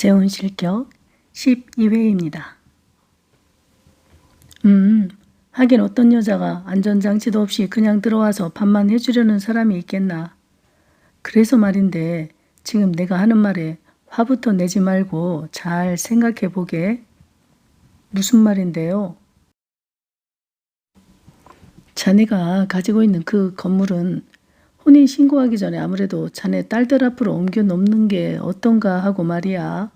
재혼 실격 12회입니다. 하긴 어떤 여자가 안전장치도 없이 그냥 들어와서 밥만 해주려는 사람이 있겠나. 그래서 말인데 지금 내가 하는 말에 화부터 내지 말고 잘 생각해 보게. 무슨 말인데요? 자네가 가지고 있는 그 건물은 혼인 신고하기 전에 아무래도 자네 딸들 앞으로 옮겨 놓는 게 어떤가 하고 말이야.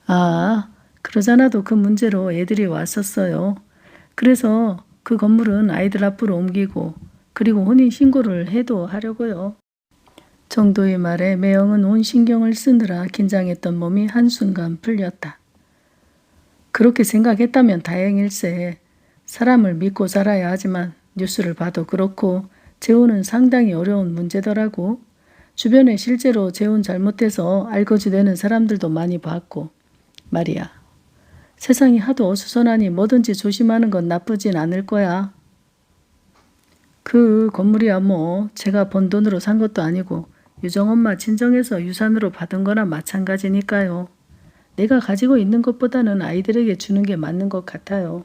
아, 그러잖아도 그 문제로 애들이 왔었어요. 그래서 그 건물은 아이들 앞으로 옮기고 그리고 혼인신고를 해도 하려고요. 정도의 말에 매형은 온 신경을 쓰느라 긴장했던 몸이 한순간 풀렸다. 그렇게 생각했다면 다행일세. 사람을 믿고 살아야 하지만 뉴스를 봐도 그렇고 재혼은 상당히 어려운 문제더라고. 주변에 실제로 재혼 잘못해서 알거지되는 사람들도 많이 봤고 말이야. 세상이 하도 어수선하니 뭐든지 조심하는 건 나쁘진 않을 거야. 그 건물이야 뭐 제가 번 돈으로 산 것도 아니고 유정엄마 친정에서 유산으로 받은 거나 마찬가지니까요. 내가 가지고 있는 것보다는 아이들에게 주는 게 맞는 것 같아요.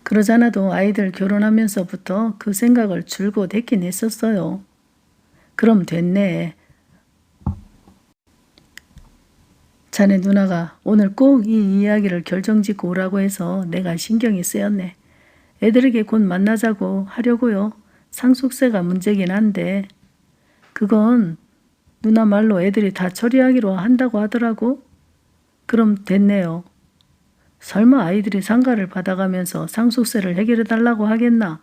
그러잖아도 아이들 결혼하면서부터 그 생각을 줄곧 했긴 했었어요. 그럼 됐네. 자네 누나가 오늘 꼭 이 이야기를 결정짓고 오라고 해서 내가 신경이 쓰였네. 애들에게 곧 만나자고 하려고요. 상속세가 문제긴 한데 그건 누나 말로 애들이 다 처리하기로 한다고 하더라고. 그럼 됐네요. 설마 아이들이 상가를 받아가면서 상속세를 해결해 달라고 하겠나.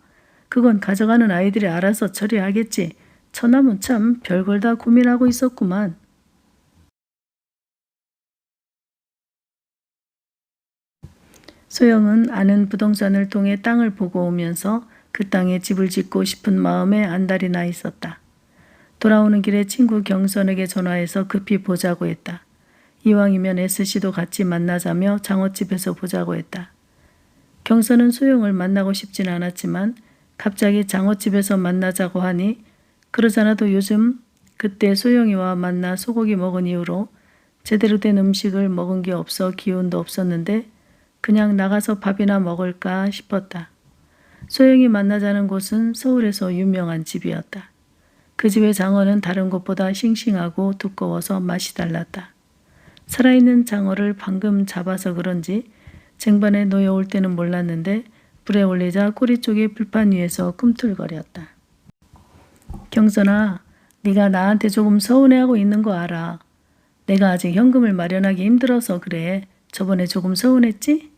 그건 가져가는 아이들이 알아서 처리하겠지. 처남은 참 별걸 다 고민하고 있었구만. 소영은 아는 부동산을 통해 땅을 보고 오면서 그 땅에 집을 짓고 싶은 마음에 안달이 나 있었다. 돌아오는 길에 친구 경선에게 전화해서 급히 보자고 했다. 이왕이면 S씨도 같이 만나자며 장어집에서 보자고 했다. 경선은 소영을 만나고 싶진 않았지만 갑자기 장어집에서 만나자고 하니 그러잖아도 요즘 그때 소영이와 만나 소고기 먹은 이후로 제대로 된 음식을 먹은 게 없어 기운도 없었는데 그냥 나가서 밥이나 먹을까 싶었다. 소영이 만나자는 곳은 서울에서 유명한 집이었다. 그 집의 장어는 다른 곳보다 싱싱하고 두꺼워서 맛이 달랐다. 살아있는 장어를 방금 잡아서 그런지 쟁반에 놓여올 때는 몰랐는데 불에 올리자 꼬리 쪽에 불판 위에서 꿈틀거렸다. 경선아, 네가 나한테 조금 서운해하고 있는 거 알아. 내가 아직 현금을 마련하기 힘들어서 그래. 저번에 조금 서운했지?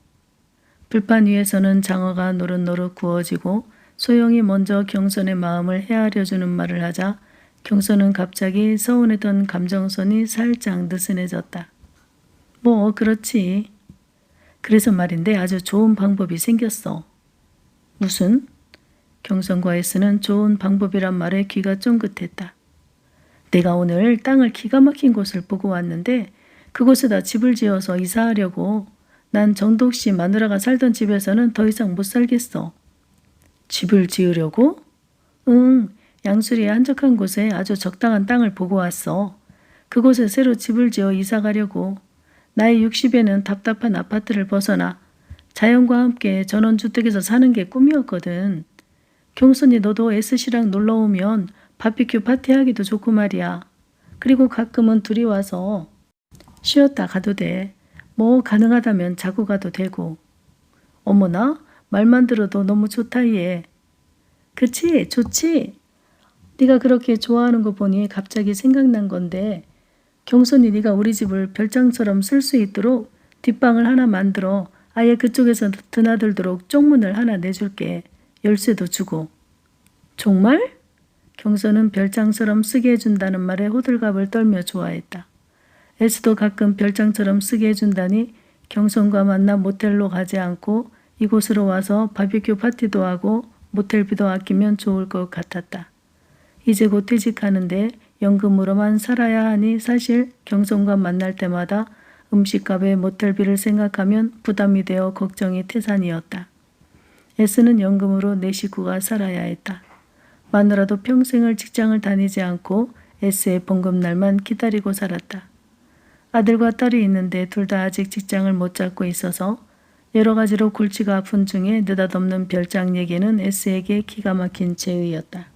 불판 위에서는 장어가 노릇노릇 구워지고 소영이 먼저 경선의 마음을 헤아려주는 말을 하자 경선은 갑자기 서운했던 감정선이 살짝 느슨해졌다. 뭐 그렇지. 그래서 말인데 아주 좋은 방법이 생겼어. 무슨? 경선과 S는 좋은 방법이란 말에 귀가 쫑긋했다. 내가 오늘 땅을 기가 막힌 곳을 보고 왔는데 그곳에다 집을 지어서 이사하려고. 난 정독 씨 마누라가 살던 집에서는 더 이상 못 살겠어. 집을 지으려고? 응, 양수리의 한적한 곳에 아주 적당한 땅을 보고 왔어. 그곳에 새로 집을 지어 이사 가려고. 나이 60에는 답답한 아파트를 벗어나 자연과 함께 전원주택에서 사는 게 꿈이었거든. 경선이 너도 S씨랑 놀러오면 바비큐 파티하기도 좋고 말이야. 그리고 가끔은 둘이 와서 쉬었다 가도 돼. 뭐 가능하다면 자고 가도 되고. 어머나 말만 들어도 너무 좋다 얘. 그치? 좋지? 네가 그렇게 좋아하는 거 보니 갑자기 생각난 건데 경선이 네가 우리 집을 별장처럼 쓸 수 있도록 뒷방을 하나 만들어 아예 그쪽에서 드나들도록 쪽문을 하나 내줄게. 열쇠도 주고. 정말? 경선은 별장처럼 쓰게 해준다는 말에 호들갑을 떨며 좋아했다. S도 가끔 별장처럼 쓰게 해준다니 경선과 만나 모텔로 가지 않고 이곳으로 와서 바비큐 파티도 하고 모텔비도 아끼면 좋을 것 같았다. 이제 곧 퇴직하는데 연금으로만 살아야 하니 사실 경선과 만날 때마다 음식값에 모텔비를 생각하면 부담이 되어 걱정이 태산이었다. S는 연금으로 내 식구가 살아야 했다. 마누라도 평생을 직장을 다니지 않고 S의 봉급날만 기다리고 살았다. 아들과 딸이 있는데 둘 다 아직 직장을 못 잡고 있어서 여러 가지로 골치가 아픈 중에 느닷없는 별장 얘기는 S에게 기가 막힌 재의였다.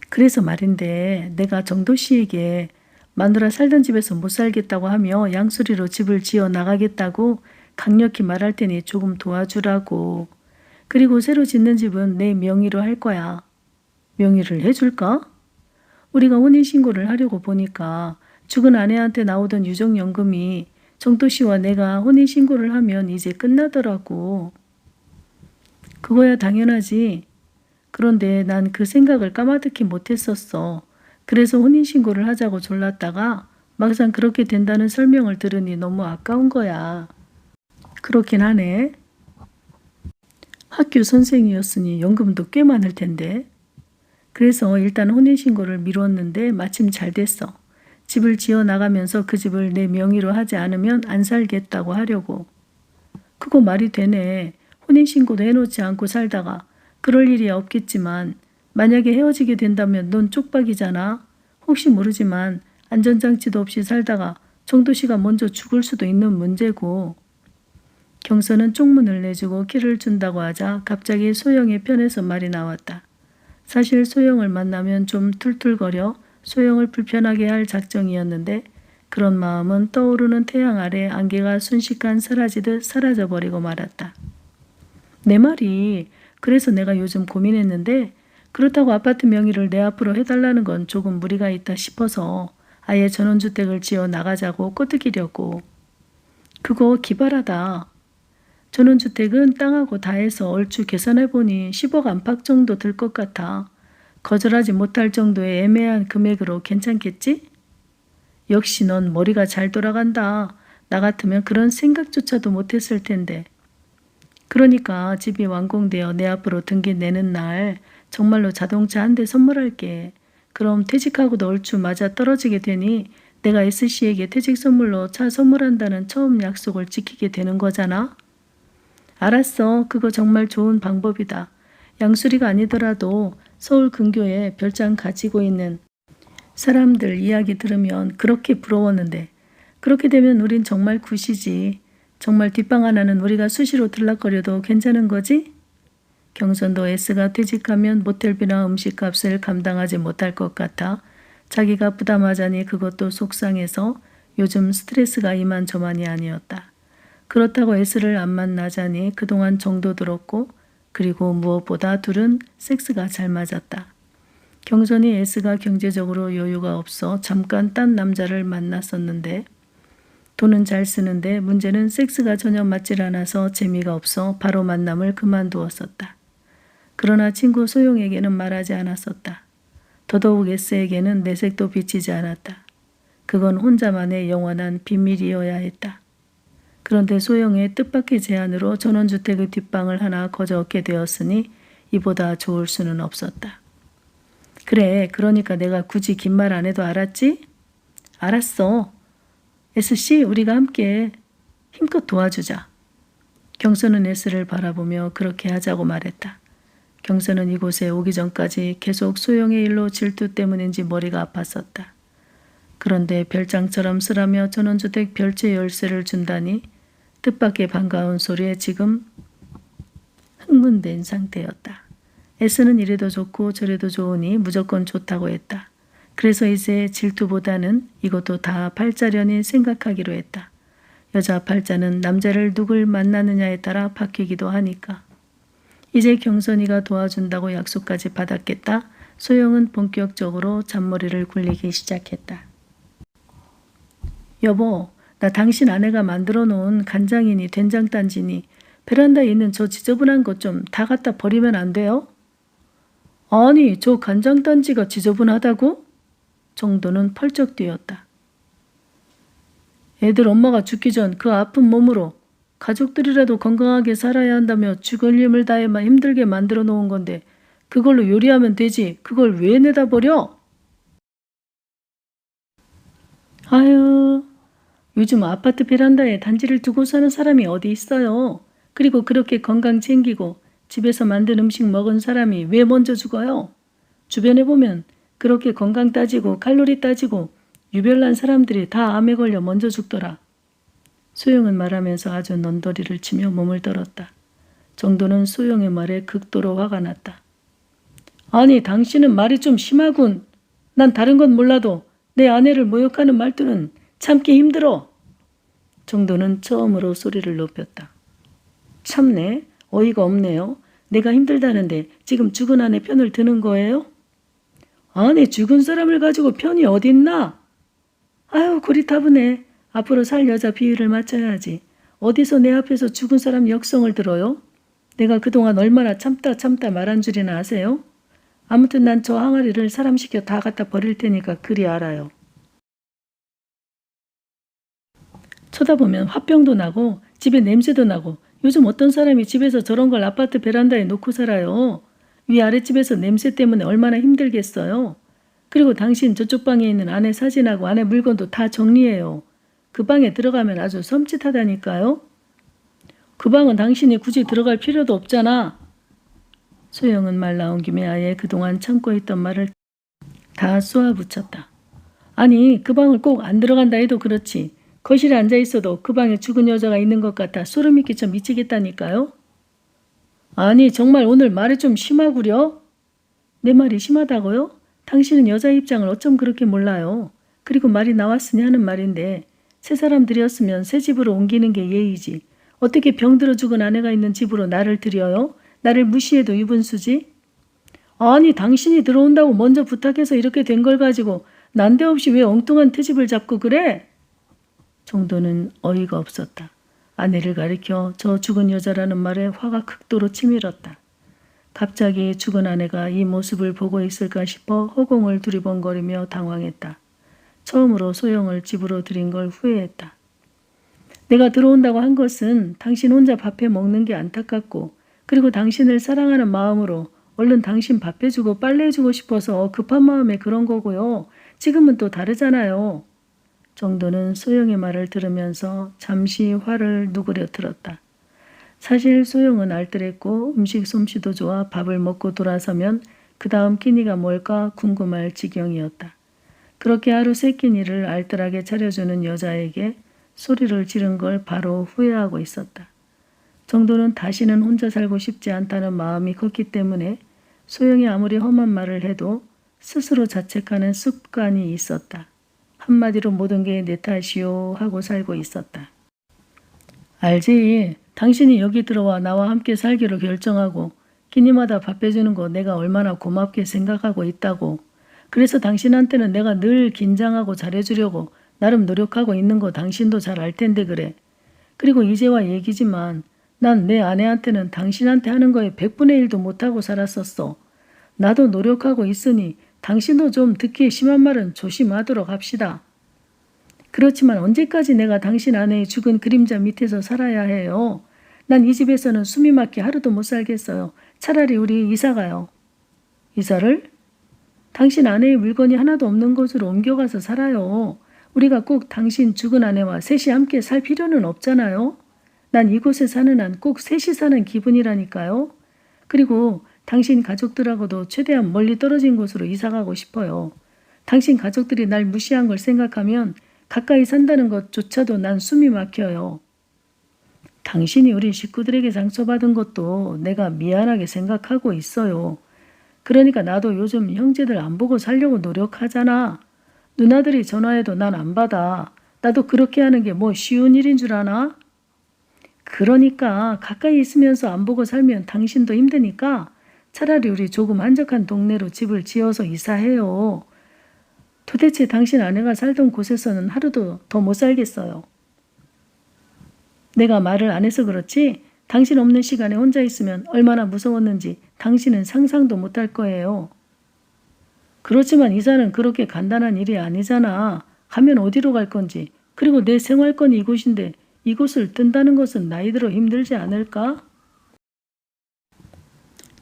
그래서 말인데 내가 정도 씨에게 마누라 살던 집에서 못 살겠다고 하며 양수리로 집을 지어 나가겠다고 강력히 말할 테니 조금 도와주라고. 그리고 새로 짓는 집은 내 명의로 할 거야. 명의를 해줄까? 우리가 혼인신고를 하려고 보니까 죽은 아내한테 나오던 유족연금이 정도 씨와 내가 혼인신고를 하면 이제 끝나더라고. 그거야 당연하지. 그런데 난 그 생각을 까마득히 못했었어. 그래서 혼인신고를 하자고 졸랐다가 막상 그렇게 된다는 설명을 들으니 너무 아까운 거야. 그렇긴 하네. 학교 선생이었으니 연금도 꽤 많을 텐데. 그래서 일단 혼인신고를 미뤘는데 마침 잘 됐어. 집을 지어 나가면서 그 집을 내 명의로 하지 않으면 안 살겠다고 하려고. 그거 말이 되네. 혼인신고도 해놓지 않고 살다가 그럴 일이 없겠지만 만약에 헤어지게 된다면 넌 쪽박이잖아. 혹시 모르지만 안전장치도 없이 살다가 정도 씨가 먼저 죽을 수도 있는 문제고. 경선은 쪽문을 내주고 키를 준다고 하자 갑자기 소영의 편에서 말이 나왔다. 사실 소영을 만나면 좀 툴툴거려 소영을 불편하게 할 작정이었는데 그런 마음은 떠오르는 태양 아래 안개가 순식간 사라지듯 사라져버리고 말았다. 내 말이 그래서 내가 요즘 고민했는데 그렇다고 아파트 명의를 내 앞으로 해달라는 건 조금 무리가 있다 싶어서 아예 전원주택을 지어 나가자고 꼬드기려고. 그거 기발하다. 전원주택은 땅하고 다 해서 얼추 계산해보니 10억 안팎 정도 들 것 같아. 거절하지 못할 정도의 애매한 금액으로 괜찮겠지? 역시 넌 머리가 잘 돌아간다. 나 같으면 그런 생각조차도 못했을 텐데. 그러니까 집이 완공되어 내 앞으로 등기 내는 날 정말로 자동차 한 대 선물할게. 그럼 퇴직하고도 얼추 맞아 떨어지게 되니 내가 S씨에게 퇴직 선물로 차 선물한다는 처음 약속을 지키게 되는 거잖아. 알았어. 그거 정말 좋은 방법이다. 양수리가 아니더라도 서울 근교에 별장 가지고 있는 사람들 이야기 들으면 그렇게 부러웠는데 그렇게 되면 우린 정말 굿이지. 정말 뒷방 하나는 우리가 수시로 들락거려도 괜찮은 거지? 경선도 S가 퇴직하면 모텔비나 음식값을 감당하지 못할 것 같아 자기가 부담하자니 그것도 속상해서 요즘 스트레스가 이만저만이 아니었다. 그렇다고 S를 안 만나자니 그동안 정도 들었고 그리고 무엇보다 둘은 섹스가 잘 맞았다. 경선이 S가 경제적으로 여유가 없어 잠깐 딴 남자를 만났었는데 돈은 잘 쓰는데 문제는 섹스가 전혀 맞질 않아서 재미가 없어 바로 만남을 그만두었었다. 그러나 친구 소영에게는 말하지 않았었다. 더더욱 S에게는 내색도 비치지 않았다. 그건 혼자만의 영원한 비밀이어야 했다. 그런데 소영의 뜻밖의 제안으로 전원주택의 뒷방을 하나 거저 얻게 되었으니 이보다 좋을 수는 없었다. 그래, 그러니까 내가 굳이 긴 말 안 해도 알았지? 알았어. S씨, 우리가 함께 힘껏 도와주자. 경선은 S를 바라보며 그렇게 하자고 말했다. 경선은 이곳에 오기 전까지 계속 소영의 일로 질투 때문인지 머리가 아팠었다. 그런데 별장처럼 쓰라며 전원주택 별채 열쇠를 준다니 뜻밖의 반가운 소리에 지금 흥분된 상태였다. S는 이래도 좋고 저래도 좋으니 무조건 좋다고 했다. 그래서 이제 질투보다는 이것도 다 팔자련이 생각하기로 했다. 여자 팔자는 남자를 누굴 만나느냐에 따라 바뀌기도 하니까. 이제 경선이가 도와준다고 약속까지 받았겠다. 소영은 본격적으로 잔머리를 굴리기 시작했다. 여보, 나 당신 아내가 만들어 놓은 간장이니 된장단지니 베란다에 있는 저 지저분한 것 좀 다 갖다 버리면 안 돼요? 아니, 저 간장단지가 지저분하다고? 정도는 펄쩍 뛰었다. 애들 엄마가 죽기 전 그 아픈 몸으로 가족들이라도 건강하게 살아야 한다며 죽을 힘을 다해만 힘들게 만들어 놓은 건데 그걸로 요리하면 되지. 그걸 왜 내다 버려? 아유, 요즘 아파트 베란다에 단지를 두고 사는 사람이 어디 있어요. 그리고 그렇게 건강 챙기고 집에서 만든 음식 먹은 사람이 왜 먼저 죽어요? 주변에 보면 그렇게 건강 따지고 칼로리 따지고 유별난 사람들이 다 암에 걸려 먼저 죽더라. 소영은 말하면서 아주 넌더리를 치며 몸을 떨었다. 정도는 소영의 말에 극도로 화가 났다. 아니, 당신은 말이 좀 심하군. 난 다른 건 몰라도 내 아내를 모욕하는 말투는 참기 힘들어. 정도는 처음으로 소리를 높였다. 참네, 어이가 없네요. 내가 힘들다는데 지금 죽은 아내 편을 드는 거예요? 아니, 죽은 사람을 가지고 편이 어딨나? 아유, 고리타분해. 앞으로 살 여자 비위를 맞춰야지. 어디서 내 앞에서 죽은 사람 역성을 들어요? 내가 그동안 얼마나 참다 말한 줄이나 아세요? 아무튼 난 저 항아리를 사람 시켜 다 갖다 버릴 테니까 그리 알아요. 쳐다보면 화병도 나고 집에 냄새도 나고 요즘 어떤 사람이 집에서 저런 걸 아파트 베란다에 놓고 살아요. 위아랫집에서 냄새 때문에 얼마나 힘들겠어요. 그리고 당신 저쪽 방에 있는 아내 사진하고 아내 물건도 다 정리해요. 그 방에 들어가면 아주 섬찟하다니까요. 그 방은 당신이 굳이 들어갈 필요도 없잖아. 소영은 말 나온 김에 아예 그동안 참고 있던 말을 다 쏘아붙였다. 아니, 그 방을 꼭 안 들어간다 해도 그렇지. 거실에 앉아 있어도 그 방에 죽은 여자가 있는 것 같아 소름이 끼쳐 미치겠다니까요. 아니, 정말 오늘 말이 좀 심하구려. 내 말이 심하다고요? 당신은 여자 입장을 어쩜 그렇게 몰라요. 그리고 말이 나왔으니 하는 말인데 새 사람들이었으면 새 집으로 옮기는 게 예의지. 어떻게 병들어 죽은 아내가 있는 집으로 나를 들여요? 나를 무시해도 유분수지? 아니, 당신이 들어온다고 먼저 부탁해서 이렇게 된 걸 가지고 난데없이 왜 엉뚱한 트집을 잡고 그래? 정도는 어이가 없었다. 아내를 가리켜 저 죽은 여자라는 말에 화가 극도로 치밀었다. 갑자기 죽은 아내가 이 모습을 보고 있을까 싶어 허공을 두리번거리며 당황했다. 처음으로 소영을 집으로 들인 걸 후회했다. 내가 들어온다고 한 것은 당신 혼자 밥해 먹는 게 안타깝고 그리고 당신을 사랑하는 마음으로 얼른 당신 밥 해주고 빨래 해주고 싶어서 급한 마음에 그런 거고요. 지금은 또 다르잖아요. 정도는 소영의 말을 들으면서 잠시 화를 누그려들었다. 사실 소영은 알뜰했고 음식 솜씨도 좋아 밥을 먹고 돌아서면 그 다음 끼니가 뭘까 궁금할 지경이었다. 그렇게 하루 세 끼니를 알뜰하게 차려주는 여자에게 소리를 지른 걸 바로 후회하고 있었다. 정도는 다시는 혼자 살고 싶지 않다는 마음이 컸기 때문에 소영이 아무리 험한 말을 해도 스스로 자책하는 습관이 있었다. 한마디로 모든 게 내 탓이요 하고 살고 있었다. 알지. 당신이 여기 들어와 나와 함께 살기로 결정하고 끼니마다 밥 해주는 거 내가 얼마나 고맙게 생각하고 있다고. 그래서 당신한테는 내가 늘 긴장하고 잘해주려고 나름 노력하고 있는 거 당신도 잘 알 텐데 그래. 그리고 이제와 얘기지만 난 내 아내한테는 당신한테 하는 거에 100분의 1도 못하고 살았었어. 나도 노력하고 있으니 당신도 좀 듣기 심한 말은 조심하도록 합시다. 그렇지만 언제까지 내가 당신 아내의 죽은 그림자 밑에서 살아야 해요. 난 이 집에서는 숨이 막혀 하루도 못 살겠어요. 차라리 우리 이사 가요. 이사를? 당신 아내의 물건이 하나도 없는 곳으로 옮겨가서 살아요. 우리가 꼭 당신 죽은 아내와 셋이 함께 살 필요는 없잖아요. 난 이곳에 사는 한 꼭 셋이 사는 기분이라니까요. 그리고 당신 가족들하고도 최대한 멀리 떨어진 곳으로 이사가고 싶어요. 당신 가족들이 날 무시한 걸 생각하면 가까이 산다는 것조차도 난 숨이 막혀요. 당신이 우리 식구들에게 상처받은 것도 내가 미안하게 생각하고 있어요. 그러니까 나도 요즘 형제들 안 보고 살려고 노력하잖아. 누나들이 전화해도 난 안 받아. 나도 그렇게 하는 게 뭐 쉬운 일인 줄 아나? 그러니까 가까이 있으면서 안 보고 살면 당신도 힘드니까 차라리 우리 조금 한적한 동네로 집을 지어서 이사해요. 도대체 당신 아내가 살던 곳에서는 하루도 더 못 살겠어요. 내가 말을 안 해서 그렇지 당신 없는 시간에 혼자 있으면 얼마나 무서웠는지 당신은 상상도 못할 거예요. 그렇지만 이사는 그렇게 간단한 일이 아니잖아. 가면 어디로 갈 건지. 그리고 내 생활권이 이곳인데 이곳을 뜬다는 것은 나이 들어 힘들지 않을까?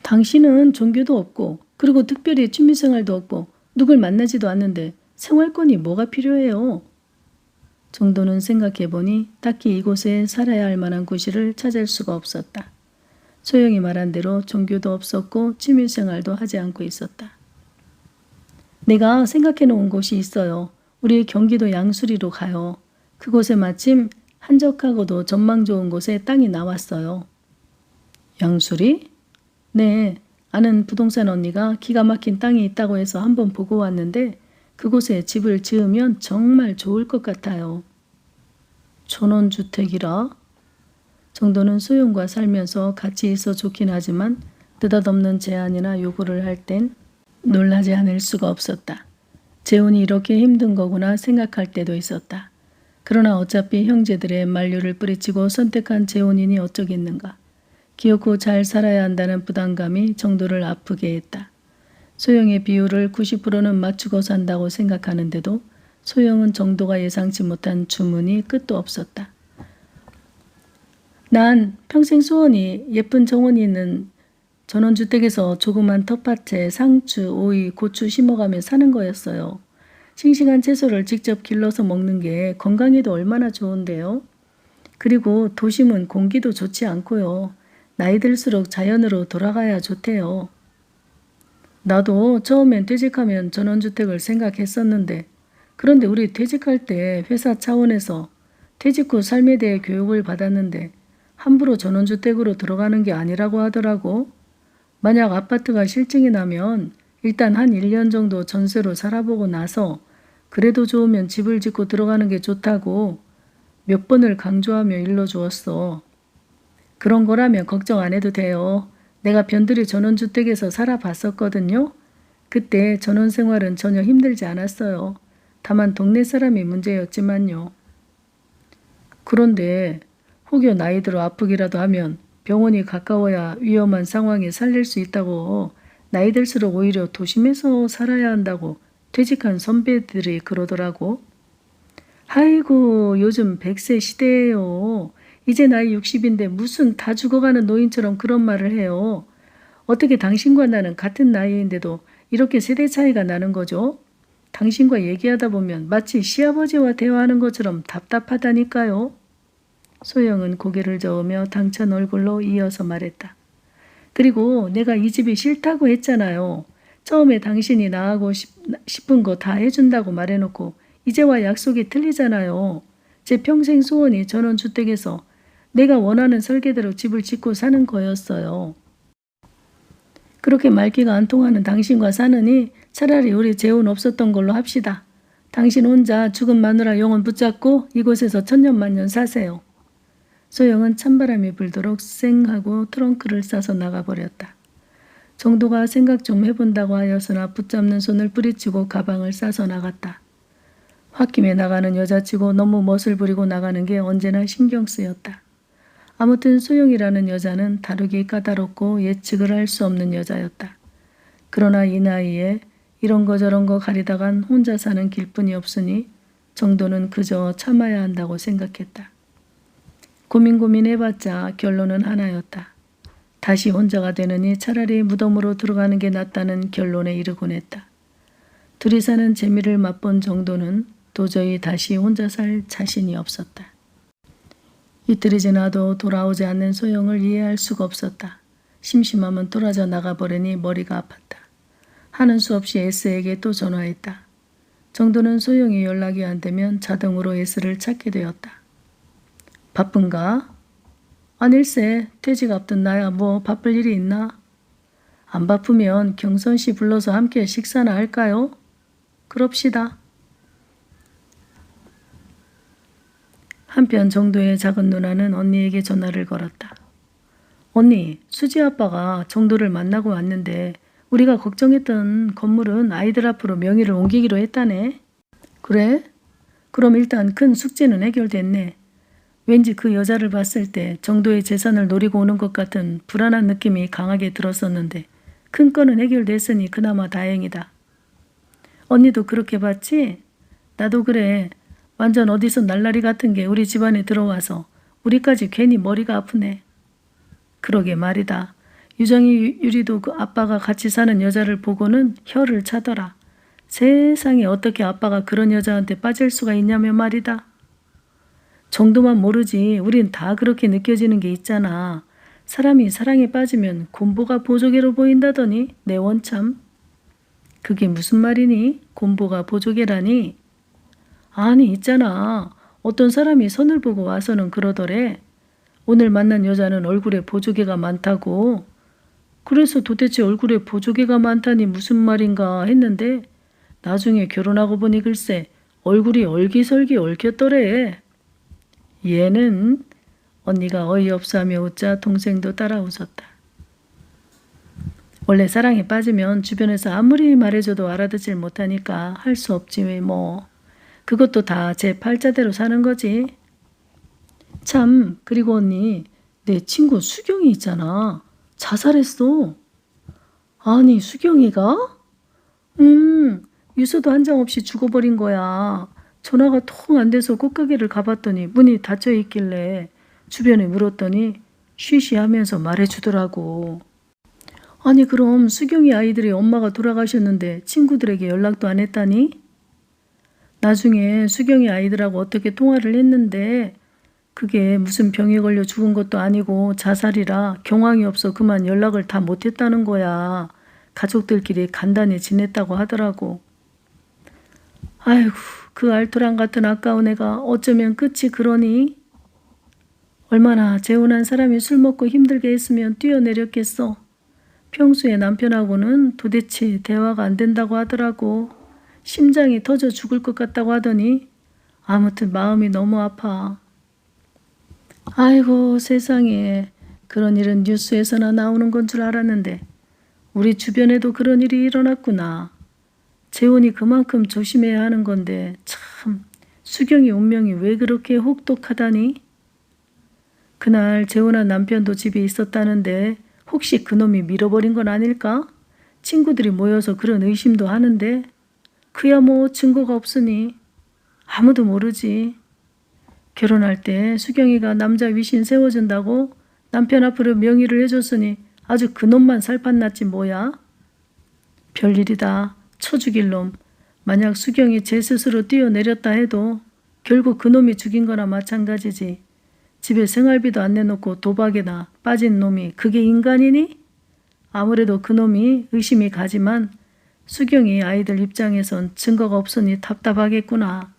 당신은 종교도 없고 그리고 특별히 취미생활도 없고 누굴 만나지도 않는데 생활권이 뭐가 필요해요? 정도는 생각해보니 딱히 이곳에 살아야 할 만한 구실을 찾을 수가 없었다. 소영이 말한 대로 종교도 없었고 취미생활도 하지 않고 있었다. 내가 생각해 놓은 곳이 있어요. 우리 경기도 양수리로 가요. 그곳에 마침 한적하고도 전망 좋은 곳에 땅이 나왔어요. 양수리? 네, 아는 부동산 언니가 기가 막힌 땅이 있다고 해서 한번 보고 왔는데 그곳에 집을 지으면 정말 좋을 것 같아요. 전원주택이라? 정도는 소영과 살면서 같이 있어 좋긴 하지만 느닷없는 제안이나 요구를 할 땐 놀라지 않을 수가 없었다. 재혼이 이렇게 힘든 거구나 생각할 때도 있었다. 그러나 어차피 형제들의 만류를 뿌리치고 선택한 재혼이니 어쩌겠는가. 귀엽고 잘 살아야 한다는 부담감이 정도를 아프게 했다. 소영의 비율을 90%는 맞추고 산다고 생각하는데도 소영은 정도가 예상치 못한 주문이 끝도 없었다. 난 평생 소원이 예쁜 정원이 있는 전원주택에서 조그만 텃밭에 상추, 오이, 고추 심어가며 사는 거였어요. 싱싱한 채소를 직접 길러서 먹는 게 건강에도 얼마나 좋은데요. 그리고 도심은 공기도 좋지 않고요. 나이 들수록 자연으로 돌아가야 좋대요. 나도 처음엔 퇴직하면 전원주택을 생각했었는데 그런데 우리 퇴직할 때 회사 차원에서 퇴직 후 삶에 대해 교육을 받았는데 함부로 전원주택으로 들어가는 게 아니라고 하더라고. 만약 아파트가 실증이 나면 일단 한 1년 정도 전세로 살아보고 나서 그래도 좋으면 집을 짓고 들어가는 게 좋다고 몇 번을 강조하며 일러주었어. 그런 거라면 걱정 안 해도 돼요. 내가 변두리 전원주택에서 살아봤었거든요. 그때 전원 생활은 전혀 힘들지 않았어요. 다만 동네 사람이 문제였지만요. 그런데 혹여 나이 들어 아프기라도 하면 병원이 가까워야 위험한 상황에 살릴 수 있다고 나이 들수록 오히려 도심에서 살아야 한다고 퇴직한 선배들이 그러더라고. 아이고 요즘 100세 시대예요. 이제 나이 60인데 무슨 다 죽어가는 노인처럼 그런 말을 해요. 어떻게 당신과 나는 같은 나이인데도 이렇게 세대 차이가 나는 거죠? 당신과 얘기하다 보면 마치 시아버지와 대화하는 것처럼 답답하다니까요. 소영은 고개를 저으며 당찬 얼굴로 이어서 말했다. 그리고 내가 이 집이 싫다고 했잖아요. 처음에 당신이 나하고 싶은 거 다 해준다고 말해놓고 이제와 약속이 틀리잖아요. 제 평생 소원이 전원주택에서 내가 원하는 설계대로 집을 짓고 사는 거였어요. 그렇게 말귀가 안 통하는 당신과 사느니 차라리 우리 재혼 없었던 걸로 합시다. 당신 혼자 죽은 마누라 영혼 붙잡고 이곳에서 천년만년 사세요. 소영은 찬바람이 불도록 쌩하고 트렁크를 싸서 나가버렸다. 정도가 생각 좀 해본다고 하였으나 붙잡는 손을 뿌리치고 가방을 싸서 나갔다. 홧김에 나가는 여자치고 너무 멋을 부리고 나가는 게 언제나 신경 쓰였다. 아무튼 소영이라는 여자는 다루기 까다롭고 예측을 할 수 없는 여자였다. 그러나 이 나이에 이런 거 저런 거 가리다간 혼자 사는 길뿐이 없으니 정도는 그저 참아야 한다고 생각했다. 고민해봤자 결론은 하나였다. 다시 혼자가 되느니 차라리 무덤으로 들어가는 게 낫다는 결론에 이르곤 했다. 둘이 사는 재미를 맛본 정도는 도저히 다시 혼자 살 자신이 없었다. 이틀이 지나도 돌아오지 않는 소영을 이해할 수가 없었다. 심심하면 돌아져 나가버리니 머리가 아팠다. 하는 수 없이 S에게 또 전화했다. 정도는 소영이 연락이 안 되면 자동으로 S를 찾게 되었다. 바쁜가? 아닐세. 퇴직 앞둔 나야 뭐 바쁠 일이 있나? 안 바쁘면 경선 씨 불러서 함께 식사나 할까요? 그럽시다. 한편 정도의 작은 누나는 언니에게 전화를 걸었다. 언니, 수지 아빠가 정도를 만나고 왔는데 우리가 걱정했던 건물은 아이들 앞으로 명의를 옮기기로 했다네. 그래? 그럼 일단 큰 숙제는 해결됐네. 왠지 그 여자를 봤을 때 정도의 재산을 노리고 오는 것 같은 불안한 느낌이 강하게 들었었는데 큰 건은 해결됐으니 그나마 다행이다. 언니도 그렇게 봤지? 나도 그래. 완전 어디서 날라리 같은 게 우리 집안에 들어와서 우리까지 괜히 머리가 아프네. 그러게 말이다. 유정이 유리도 그 아빠가 같이 사는 여자를 보고는 혀를 차더라. 세상에 어떻게 아빠가 그런 여자한테 빠질 수가 있냐며 말이다. 정도만 모르지 우린 다 그렇게 느껴지는 게 있잖아. 사람이 사랑에 빠지면 곰보가 보조개로 보인다더니 내 원참. 그게 무슨 말이니? 곰보가 보조개라니? 아니 있잖아. 어떤 사람이 선을 보고 와서는 그러더래. 오늘 만난 여자는 얼굴에 보조개가 많다고. 그래서 도대체 얼굴에 보조개가 많다니 무슨 말인가 했는데 나중에 결혼하고 보니 글쎄 얼굴이 얼기설기 얽혔더래. 얘는 언니가 어이없어하며 웃자 동생도 따라 웃었다. 원래 사랑에 빠지면 주변에서 아무리 말해줘도 알아듣질 못하니까 할 수 없지 왜 뭐. 그것도 다 제 팔자대로 사는 거지. 참 그리고 언니 내 친구 수경이 있잖아. 자살했어. 아니 수경이가? 유서도 한 장 없이 죽어버린 거야. 전화가 통 안 돼서 꽃가게를 가봤더니 문이 닫혀 있길래 주변에 물었더니 쉬쉬하면서 말해주더라고. 아니 그럼 수경이 아이들의 엄마가 돌아가셨는데 친구들에게 연락도 안 했다니? 나중에 수경이 아이들하고 어떻게 통화를 했는데 그게 무슨 병에 걸려 죽은 것도 아니고 자살이라 경황이 없어 그만 연락을 다 못했다는 거야. 가족들끼리 간단히 지냈다고 하더라고. 아이고 그 알토란 같은 아까운 애가 어쩌면 끝이 그러니? 얼마나 재혼한 사람이 술 먹고 힘들게 했으면 뛰어내렸겠어. 평소에 남편하고는 도대체 대화가 안 된다고 하더라고. 심장이 터져 죽을 것 같다고 하더니 아무튼 마음이 너무 아파. 아이고 세상에 그런 일은 뉴스에서나 나오는 건 줄 알았는데 우리 주변에도 그런 일이 일어났구나. 재혼이 그만큼 조심해야 하는 건데 참 수경이 운명이 왜 그렇게 혹독하다니? 그날 재혼한 남편도 집에 있었다는데 혹시 그놈이 밀어버린 건 아닐까? 친구들이 모여서 그런 의심도 하는데 그야 뭐 증거가 없으니 아무도 모르지. 결혼할 때 수경이가 남자 위신 세워준다고 남편 앞으로 명의를 해줬으니 아주 그놈만 살판났지 뭐야. 별일이다. 쳐 죽일 놈. 만약 수경이 제 스스로 뛰어내렸다 해도 결국 그놈이 죽인 거나 마찬가지지. 집에 생활비도 안 내놓고 도박에나 빠진 놈이 그게 인간이니? 아무래도 그놈이 의심이 가지만 수경이 아이들 입장에선 증거가 없으니 답답하겠구나.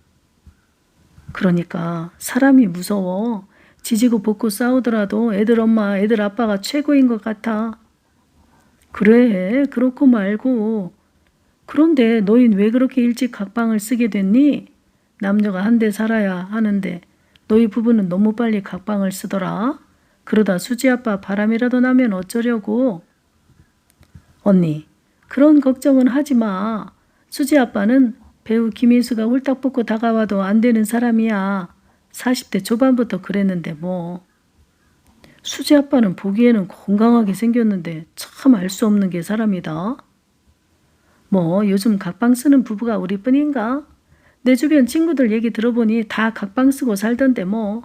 그러니까 사람이 무서워. 지지고 볶고 싸우더라도 애들 엄마 애들 아빠가 최고인 것 같아. 그래 그렇고 말고. 그런데 너흰 왜 그렇게 일찍 각방을 쓰게 됐니? 남녀가 한데 살아야 하는데 너희 부부는 너무 빨리 각방을 쓰더라. 그러다 수지 아빠 바람이라도 나면 어쩌려고. 언니 그런 걱정은 하지 마. 수지 아빠는 배우 김인수가 홀딱 벗고 다가와도 안 되는 사람이야. 40대 초반부터 그랬는데 뭐. 수지 아빠는 보기에는 건강하게 생겼는데 참 알 수 없는 게 사람이다. 뭐 요즘 각방 쓰는 부부가 우리뿐인가? 내 주변 친구들 얘기 들어보니 다 각방 쓰고 살던데 뭐.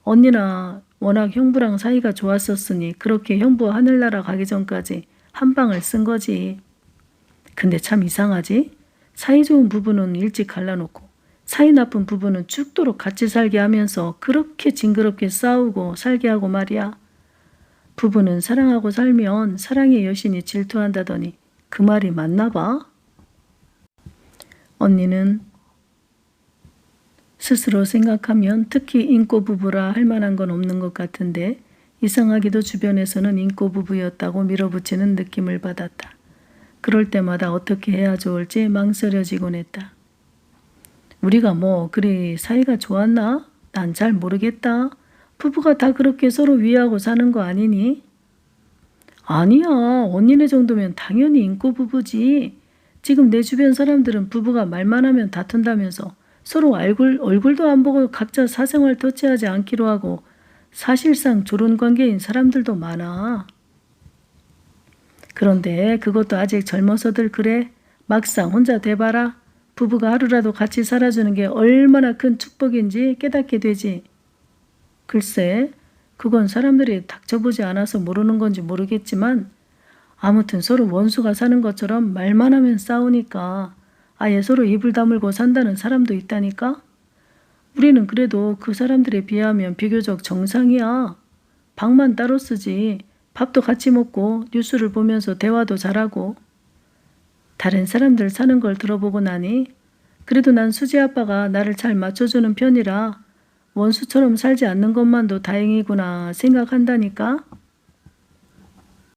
언니나 워낙 형부랑 사이가 좋았었으니 그렇게 형부 하늘나라 가기 전까지 한 방을 쓴 거지. 근데 참 이상하지? 사이 좋은 부부는 일찍 갈라놓고 사이 나쁜 부부는 죽도록 같이 살게 하면서 그렇게 징그럽게 싸우고 살게 하고 말이야. 부부는 사랑하고 살면 사랑의 여신이 질투한다더니 그 말이 맞나 봐? 언니는 스스로 생각하면 특히 인꼬 부부라 할 만한 건 없는 것 같은데 이상하게도 주변에서는 인꼬 부부였다고 밀어붙이는 느낌을 받았다. 그럴 때마다 어떻게 해야 좋을지 망설여지곤 했다. 우리가 뭐 그리 사이가 좋았나? 난 잘 모르겠다. 부부가 다 그렇게 서로 위하고 사는 거 아니니? 아니야. 언니네 정도면 당연히 인꼬 부부지. 지금 내 주변 사람들은 부부가 말만 하면 다툰다면서 서로 얼굴도 안 보고 각자 사생활 터치하지 않기로 하고 사실상 조론 관계인 사람들도 많아. 그런데 그것도 아직 젊어서들 그래. 막상 혼자 돼봐라. 부부가 하루라도 같이 살아주는 게 얼마나 큰 축복인지 깨닫게 되지. 글쎄 그건 사람들이 닥쳐보지 않아서 모르는 건지 모르겠지만 아무튼 서로 원수가 사는 것처럼 말만 하면 싸우니까 아예 서로 입을 다물고 산다는 사람도 있다니까. 우리는 그래도 그 사람들에 비하면 비교적 정상이야. 방만 따로 쓰지 밥도 같이 먹고 뉴스를 보면서 대화도 잘하고. 다른 사람들 사는 걸 들어보고 나니 그래도 난 수지 아빠가 나를 잘 맞춰주는 편이라 원수처럼 살지 않는 것만도 다행이구나 생각한다니까.